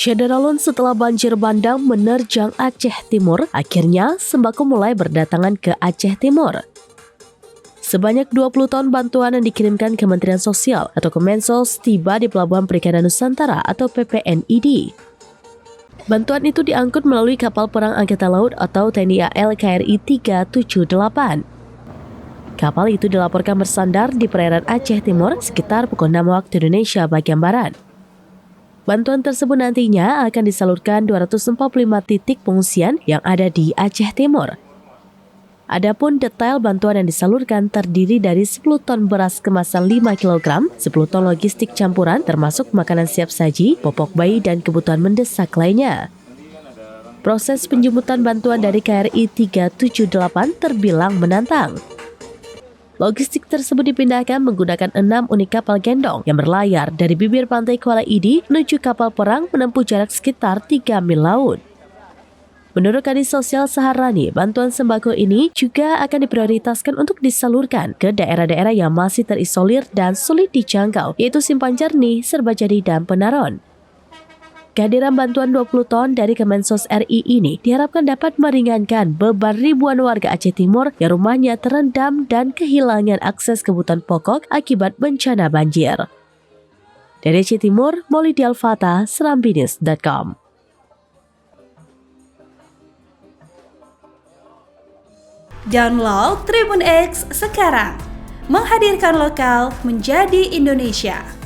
Syederalun setelah banjir bandang menerjang Aceh Timur, akhirnya sembako mulai berdatangan ke Aceh Timur. Sebanyak 20 ton bantuan yang dikirimkan Kementerian Sosial atau Kemensos tiba di Pelabuhan Perikanan Nusantara atau PPNID. Bantuan itu diangkut melalui kapal perang Angkatan Laut atau TNI AL KRI 378. Kapal itu dilaporkan bersandar di perairan Aceh Timur sekitar pukul 6 waktu Indonesia bagian Barat. Bantuan tersebut nantinya akan disalurkan 245 titik pengungsian yang ada di Aceh Timur. Adapun detail bantuan yang disalurkan terdiri dari 10 ton beras kemasan 5 kg, 10 ton logistik campuran termasuk makanan siap saji, popok bayi dan kebutuhan mendesak lainnya. Proses penjemputan bantuan dari KRI 378 terbilang menantang. Logistik tersebut dipindahkan menggunakan 6 unit kapal gendong yang berlayar dari bibir pantai Kuala Idi menuju kapal perang menempuh jarak sekitar 3 mil laut. Menurut Kadis Sosial Saharani, bantuan sembako ini juga akan diprioritaskan untuk disalurkan ke daerah-daerah yang masih terisolir dan sulit dijangkau, yaitu Simpang Jernih, Serbajadi, dan Penaron. Kehadiran bantuan 20 ton dari Kemensos RI ini diharapkan dapat meringankan beban ribuan warga Aceh Timur yang rumahnya terendam dan kehilangan akses kebutuhan pokok akibat bencana banjir. Dari Aceh Timur, Maulidi Al-Fatah, serambinews.com. Download Tribun X sekarang, menghadirkan lokal menjadi Indonesia.